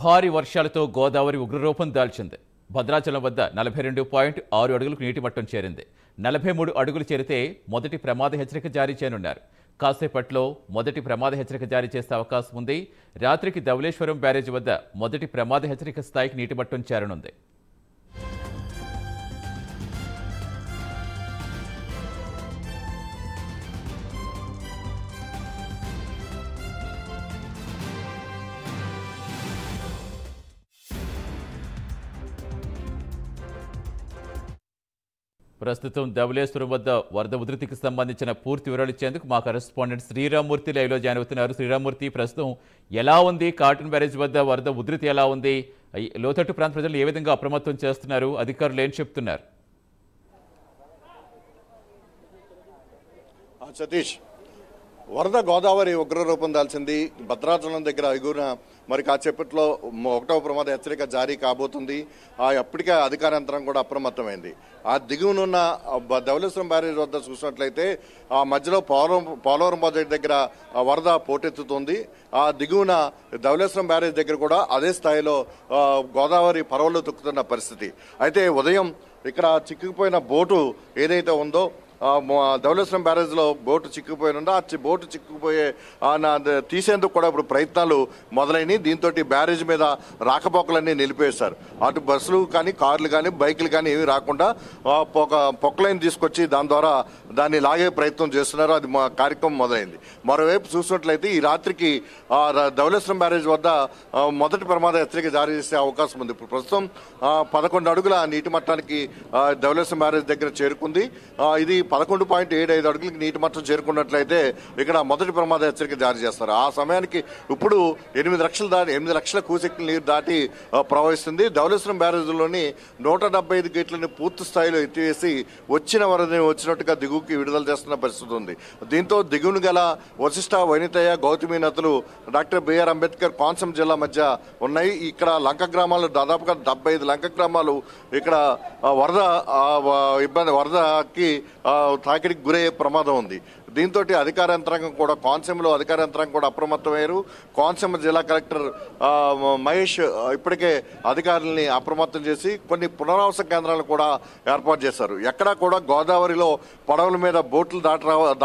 భారీ వర్షాలతో గోదావరి ఉగ్రరూపం దాల్చింది. భద్రాచలం వద్ద 42.6 అడుగులకు నీటి మట్టం చేరింది. 43 అడుగులు చేరితే మొదటి ప్రమాద హెచ్చరిక జారీ చేయనున్నారు. కాసేపట్లో మొదటి ప్రమాద హెచ్చరిక జారీ చేసే అవకాశం ఉంది. రాత్రికి ధవళేశ్వరం బ్యారేజీ వద్ద మొదటి ప్రమాద హెచ్చరిక స్థాయికి నీటి మట్టం చేరనుంది. ప్రస్తుతం ధవళేశ్వరం వద్ద వరద ఉధృతికి సంబంధించిన పూర్తి వివరాలు ఇచ్చేందుకు మా కరెస్పాండెంట్ శ్రీరామ్మూర్తి లైవ్లో జాయిన్ అవుతున్నారు. శ్రీరామ్మూర్తి, ప్రస్తుతం ఎలా ఉంది? కాటన్ బ్యారేజ్ వద్ద వరద ఉధృతి ఎలా ఉంది? లోతట్టు ప్రాంత ప్రజలు ఏ విధంగా అప్రమత్తం చేస్తున్నారు? అధికారులు ఏం చెప్తున్నారు? సతీష్, వరద గోదావరి ఉగ్రరూపం దాల్చింది. భద్రాచలం దగ్గర ఎగురున మరి కాసేపట్లో 1వ ప్రమాద హెచ్చరిక జారీ కాబోతుంది. అప్పటికే అధికార యంత్రం కూడా అప్రమత్తమైంది. ఆ దిగువనున్న ధవళేశ్వరం బ్యారేజ్ వద్ద చూసినట్లయితే ఆ మధ్యలో పోలవరం ప్రాజెక్ట్ దగ్గర వరద పోటెత్తుతుంది. ఆ దిగువన ధవళేశ్వరం బ్యారేజ్ దగ్గర కూడా అదే స్థాయిలో గోదావరి పరవళ్ళు తొక్కుతున్న పరిస్థితి. అయితే ఉదయం ఇక్కడ చిక్కుకుపోయిన బోటు ఏదైతే ఉందో ధవళేశ్వరం బ్యారేజ్ లో బోటు చిక్కుపోయినుందో ఆ బోటు చిక్కుపోయే తీసేందుకు కూడా ఇప్పుడు ప్రయత్నాలు మొదలైనవి. దీంతో బ్యారేజ్ మీద రాకపోకలన్నీ నిలిపేశారు. అటు బస్సులు కానీ, కార్లు కానీ, బైకులు కానీ ఏమీ రాకుండా పొక్కలైన్ తీసుకొచ్చి దాని ద్వారా దాన్ని లాగే ప్రయత్నం చేస్తున్నారు. అది మా కార్యక్రమం మొదలైంది. మరోవైపు చూసినట్లయితే ఈ రాత్రికి ధవళేశ్వరం బ్యారేజ్ వద్ద మొదటి ప్రమాద హెచ్చరిక జారీ చేసే అవకాశం ఉంది. ఇప్పుడు ప్రస్తుతం 11 అడుగుల నీటి మట్టానికి ధవళేశ్వరం బ్యారేజ్ దగ్గర చేరుకుంది. ఇది 11.75 అడుగులకి నీటి మట్టం చేరుకున్నట్లయితే ఇక్కడ మొదటి ప్రమాద హెచ్చరిక జారీ చేస్తారు. ఆ సమయానికి ఇప్పుడు 8 లక్షల క్యూసెక్ల నీరు దాటి ప్రవహిస్తుంది. ధవళేశ్వరం బ్యారేజ్లోని 175 గేట్లని పూర్తి స్థాయిలో ఎత్తివేసి వచ్చిన వరదని వచ్చినట్టుగా దిగువకి విడుదల చేస్తున్న పరిస్థితి ఉంది. దీంతో దిగువను గల వశిష్ట, వైనితయ్య, గౌతమి నదులు డాక్టర్ బిఆర్ అంబేద్కర్ కోనసీమ జిల్లా మధ్య ఉన్నాయి. ఇక్కడ లంక గ్రామాలు దాదాపుగా 75 లంక గ్రామాలు ఇక్కడ వరదకి తాకిడికి గురయ్యే ప్రమాదం ఉంది. దీంతో అధికార యంత్రాంగం కూడా కోనసీమలో అధికార యంత్రాంగం కూడా అప్రమత్తమయ్యారు. కోనసీమ జిల్లా కలెక్టర్ మహేష్ ఇప్పటికే అధికారులని అప్రమత్తం చేసి కొన్ని పునరావాస కేంద్రాలను కూడా ఏర్పాటు చేశారు. ఎక్కడా కూడా గోదావరిలో పడవల మీద బోట్లు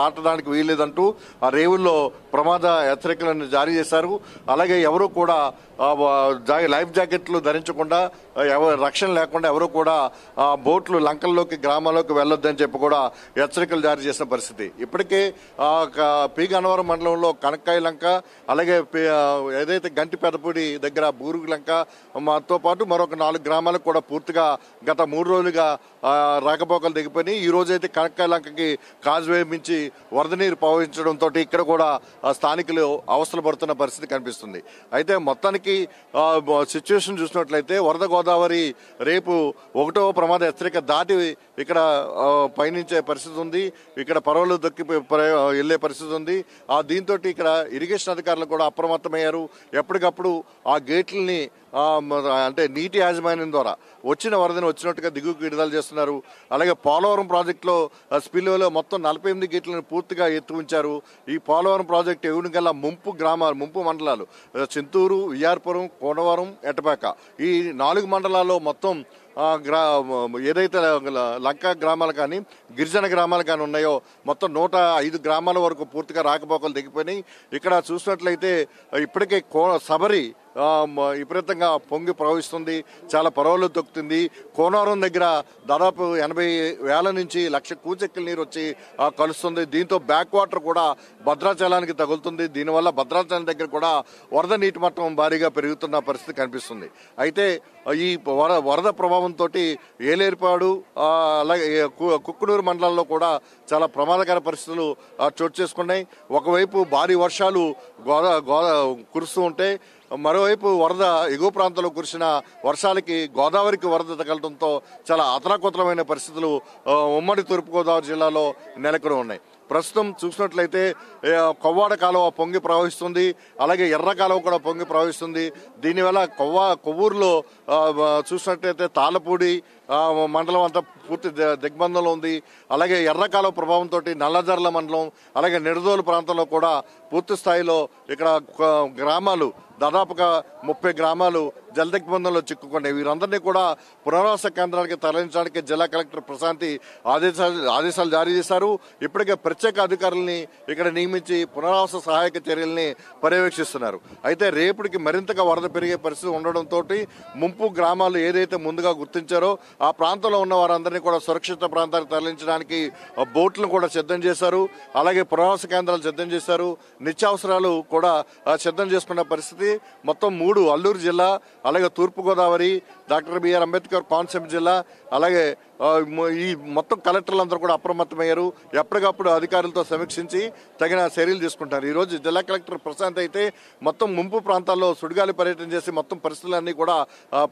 దాటడానికి వీల్లేదంటూ ఆ రేవుల్లో ప్రమాద హెచ్చరికలను జారీ చేశారు. అలాగే ఎవరు కూడా లైఫ్ జాకెట్లు ధరించకుండా, రక్షణ లేకుండా ఎవరు కూడా బోట్లు లంకల్లోకి, గ్రామాల్లోకి వెళ్ళొద్దని చెప్పి కూడా హెచ్చరికలు జారీ చేసిన పరిస్థితి. ఇప్పటికే పి గన్నవరం మండలంలో కనక్కాయ లంక, అలాగే ఏదైతే గంటి పెదపూడి దగ్గర బూరుగు లంక తో పాటు మరొక 4 గ్రామాలకు కూడా పూర్తిగా గత 3 రోజులుగా రాకపోకలు దిగిపోయి ఈ రోజైతే కనక్కాయ లంకకి కాజ్వే మించి వరద నీరు ప్రవహించడంతో ఇక్కడ కూడా స్థానికులు అవస్థలు పడుతున్న పరిస్థితి కనిపిస్తుంది. అయితే మొత్తానికి సిచ్యువేషన్ చూసినట్లయితే వరద గోదావరి రేపు 1వ ప్రమాద హెచ్చరిక దాటి ఇక్కడ పయనించే పరిస్థితి ఉంది. ఇక్కడ పరవలు దొక్కి వెళ్లే పరిస్థితి ఉంది. దీంతో ఇక్కడ ఇరిగేషన్ అధికారులు కూడా అప్రమత్తమయ్యారు. ఎప్పటికప్పుడు ఆ గేట్లని అంటే నీటి యాజమాన్యం ద్వారా వచ్చిన వరదని వచ్చినట్టుగా దిగువకు విడుదల చేస్తున్నారు. అలాగే పోలవరం ప్రాజెక్టులో స్పిల్వేలో మొత్తం 48 గేట్లను పూర్తిగా ఎత్తు ఉంచారు. ఈ పోలవరం ప్రాజెక్టు ఎగునికల్లా ముంపు మండలాలు చింతూరు, విఆర్పురం, కోనవరం, ఎటపాక ఈ 4 మండలాల్లో మొత్తం ఏదైతే లంక గ్రామాలు కానీ, గిరిజన గ్రామాలు కానీ ఉన్నాయో మొత్తం 105 గ్రామాల వరకు పూర్తిగా రాకపోకలు దిగిపోయినాయి. ఇక్కడ చూసినట్లయితే ఇప్పటికే సబరి విపరీతంగా పొంగి ప్రవహిస్తుంది. చాలా పరవలు తొక్కుతుంది. కోనవరం దగ్గర దాదాపు 80,000 నుంచి 1,00,000 క్యూసెక్కుల నీరు వచ్చి కలుస్తుంది. దీంతో బ్యాక్ వాటర్ కూడా భద్రాచలానికి తగులుతుంది. దీనివల్ల భద్రాచలం దగ్గర కూడా వరద నీటి మట్టం భారీగా పెరుగుతున్న పరిస్థితి కనిపిస్తుంది. అయితే ఈ వరద ప్రభావంతో ఏలేరుపాడు, అలాగే కుక్కునూరు మండలాల్లో కూడా చాలా ప్రమాదకర పరిస్థితులు చోటు చేసుకున్నాయి. ఒకవైపు భారీ వర్షాలు కురుస్తూ ఉంటే, మరోవైపు వరద ఎగువ ప్రాంతంలో కురిసిన వర్షాలకి గోదావరికి వరద తగలడంతో చాలా అతలాకుతలమైన పరిస్థితులు ఉమ్మడి తూర్పుగోదావరి జిల్లాలో నెలకొని ఉన్నాయి. ప్రస్తుతం చూసినట్లయితే కొవ్వాడ కాలువ పొంగి ప్రవహిస్తుంది. అలాగే ఎర్ర కాలువ కూడా పొంగి ప్రవహిస్తుంది. దీనివల్ల కొవ్వూరులో చూసినట్లయితే తాళ్ళపూడి మండలం అంతా పూర్తి దిగ్బంధంలో ఉంది. అలాగే ఎర్ర కాలువ ప్రభావంతో నల్లజర్ల మండలం అలాగే నిడదోలు ప్రాంతంలో కూడా పూర్తి స్థాయిలో ఇక్కడ గ్రామాలు దాదాపుగా 30 గ్రామాలు జలదిగ్బంధంలో చిక్కుకున్నాయి. వీరందరినీ కూడా పునరావాస కేంద్రానికి తరలించడానికి జిల్లా కలెక్టర్ ప్రశాంతి ఆదేశాలు జారీ చేశారు. ఇప్పటికే ప్రత్యేక అధికారుల్ని ఇక్కడ నియమించి పునరావాస సహాయక చర్యల్ని పర్యవేక్షిస్తున్నారు. అయితే రేపటికి మరింతగా వరద పెరిగే పరిస్థితి ఉండడంతో ముంపు గ్రామాలు ఏదైతే ముందుగా గుర్తించారో ఆ ప్రాంతంలో ఉన్న వారందరినీ కూడా సురక్షిత ప్రాంతానికి తరలించడానికి బోట్లను కూడా సిద్ధం చేశారు. అలాగే పునరావాస కేంద్రాలు సిద్ధం చేశారు. నిత్యావసరాలు కూడా సిద్ధం చేసుకున్న పరిస్థితి. మొత్తం 3 అల్లూరు జిల్లా, అలాగే తూర్పుగోదావరి, డాక్టర్ బిఆర్ అంబేద్కర్ కోనసీమ జిల్లా, అలాగే ఈ మొత్తం కలెక్టర్లందరూ కూడా అప్రమత్తమయ్యారు. ఎప్పటికప్పుడు అధికారులతో సమీక్షించి తగిన చర్యలు తీసుకుంటారు. ఈరోజు జిల్లా కలెక్టర్ ప్రశాంత్ అయితే మొత్తం ముంపు ప్రాంతాల్లో సుడిగాలి పర్యటన చేసి మొత్తం పరిస్థితులన్నీ కూడా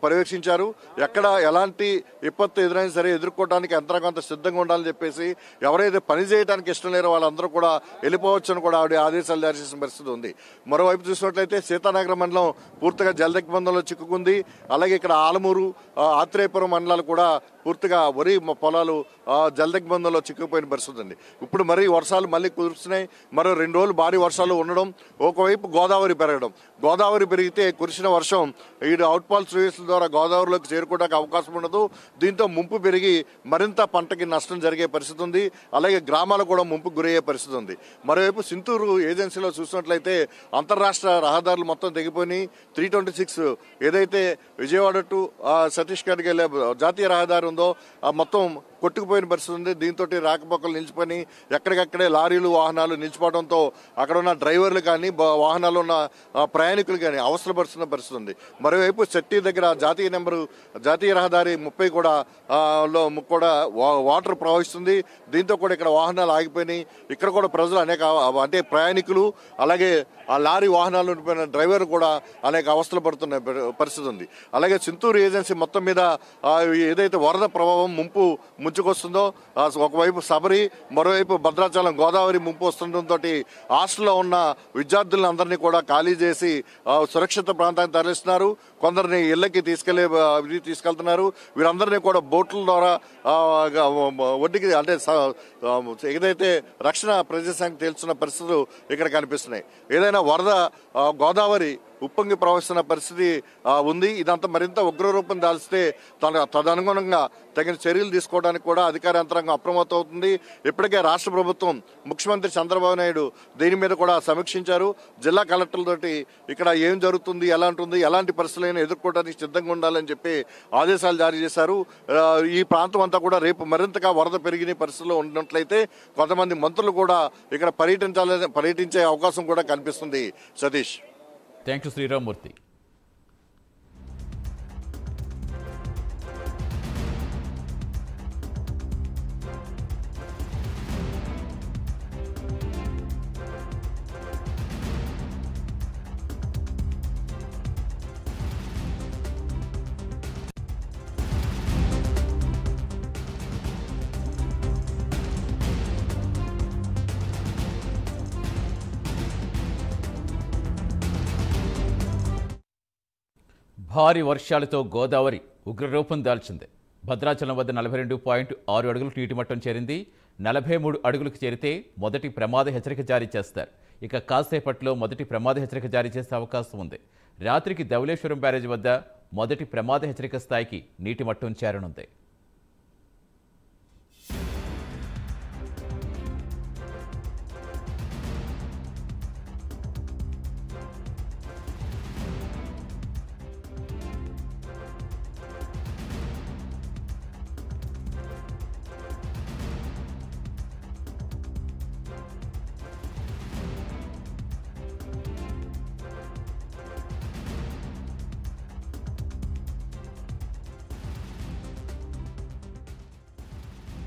పర్యవేక్షించారు. ఎక్కడ ఎలాంటి విపత్తు ఎదురైనా సరే ఎదుర్కోవడానికి యంత్రాంగంత సిద్ధంగా ఉండాలని చెప్పేసి ఎవరైతే పని చేయడానికి ఇష్టం లేరో వాళ్ళందరూ కూడా వెళ్ళిపోవచ్చని కూడా ఆవిడ ఆదేశాలు జారీ చేసిన పరిస్థితి ఉంది. మరోవైపు చూసినట్లయితే సీతానగరం మండలం పూర్తిగా జలదిగ్బంధంలో చిక్కుకుంది. అలాగే ఇక్కడ ఆలమూరు, ఆత్రేయపురం మండలాలు కూడా పూర్తిగా వరి పొలాలు జలదిగ్బంధంలో చిక్కుపోయిన పరిస్థితి ఉంది. ఇప్పుడు మరి వర్షాలు మళ్ళీ కురుస్తున్నాయి. మరో 2 రోజులు భారీ వర్షాలు ఉండడం, ఒకవైపు గోదావరి పెరగడం. గోదావరి పెరిగితే కురిసిన వర్షం ఈ అవుట్ఫాల్ స్లూయిస్ ద్వారా గోదావరిలోకి చేరుకోవడానికి అవకాశం ఉండదు. దీంతో ముంపు పెరిగి మరింత పంటకి నష్టం జరిగే పరిస్థితి ఉంది. అలాగే గ్రామాలు కూడా ముంపుకు గురయ్యే పరిస్థితి ఉంది. మరోవైపు సింతూరు ఏజెన్సీలో చూసినట్లయితే అంతర్రాష్ట్ర రహదారులు మొత్తం తెగిపోయి 326 ఏదైతే విజయవాడ టు ఛత్తీస్గఢ్కి వెళ్ళే జాతీయ రహదారి ఉందో మొత్తం కొట్టుకుపోయిన పరిస్థితి ఉంది. దీంతో రాకపోకలు నిలిచిపోయి ఎక్కడికక్కడే లారీలు, వాహనాలు నిలిచిపోవడంతో అక్కడ ఉన్న డ్రైవర్లు కానీ వాహనాలు ఉన్న ప్రయాణికులు కానీ అవసరపరుస్తున్న పరిస్థితి ఉంది. మరోవైపు చెట్టి దగ్గర జాతీయ రహదారి 30 కూడా వాటర్ ప్రవహిస్తుంది. దీంతో కూడా ఇక్కడ వాహనాలు ఆగిపోయినాయి. ఇక్కడ కూడా ప్రజలు అంటే ప్రయాణికులు, అలాగే ఆ లారీ వాహనాలు ఉండిపోయిన డ్రైవర్ కూడా అనేక అవస్థలు పడుతున్న పరిస్థితి ఉంది. అలాగే చింతూరు ఏజెన్సీ మొత్తం మీద ఏదైతే వరద ప్రభావం ముంపు ముంచుకొస్తుందో ఒకవైపు శబరి, మరోవైపు భద్రాచలం, గోదావరి ముంపు వస్తుండటంతో హాస్టల్లో ఉన్న విద్యార్థులను అందరినీ కూడా ఖాళీ చేసి సురక్షిత ప్రాంతానికి తరలిస్తున్నారు. కొందరిని ఇళ్లకి తీసుకెళ్తున్నారు. వీరందరినీ కూడా బోట్ల ద్వారా ఒడ్డుకి అంటే ఏదైతే రక్షణ ప్రదేశానికి తేల్చున్న పరిస్థితులు ఇక్కడ కనిపిస్తున్నాయి. ఏదైనా వరద గోదావరి ఉప్పొంగి ప్రవహిస్తున్న పరిస్థితి ఉంది. ఇదంతా మరింత ఉగ్రరూపం దాల్చితే తదనుగుణంగా తగిన చర్యలు తీసుకోవడానికి కూడా అధికార యంత్రాంగం అప్రమత్తం అవుతుంది. ఇప్పటికే రాష్ట్ర ప్రభుత్వం, ముఖ్యమంత్రి చంద్రబాబు నాయుడు దీని మీద కూడా సమీక్షించారు. జిల్లా కలెక్టర్లతోటి ఇక్కడ ఏం జరుగుతుంది, ఎలాంటి పరిస్థితులైనా ఎదుర్కోవడానికి సిద్ధంగా ఉండాలని చెప్పి ఆదేశాలు జారీ చేశారు. ఈ ప్రాంతం అంతా కూడా రేపు మరింతగా వరద పెరిగిన పరిస్థితుల్లో ఉన్నట్లయితే కొంతమంది మంత్రులు కూడా ఇక్కడ పర్యటించే అవకాశం కూడా కనిపిస్తుంది. సతీష్. Thank you Srirammurthy. భారీ వర్షాలతో గోదావరి ఉగ్రరూపం దాల్చింది. భద్రాచలం వద్ద 42.6 అడుగులకు నీటి మట్టం చేరింది. 43 అడుగులకు చేరితే మొదటి ప్రమాద హెచ్చరిక జారీ చేస్తారు. ఇక కాసేపట్లో మొదటి ప్రమాద హెచ్చరిక జారీ చేసే అవకాశం ఉంది. రాత్రికి ధవళేశ్వరం బ్యారేజ్ వద్ద మొదటి ప్రమాద హెచ్చరిక స్థాయికి నీటి మట్టం చేరనుంది.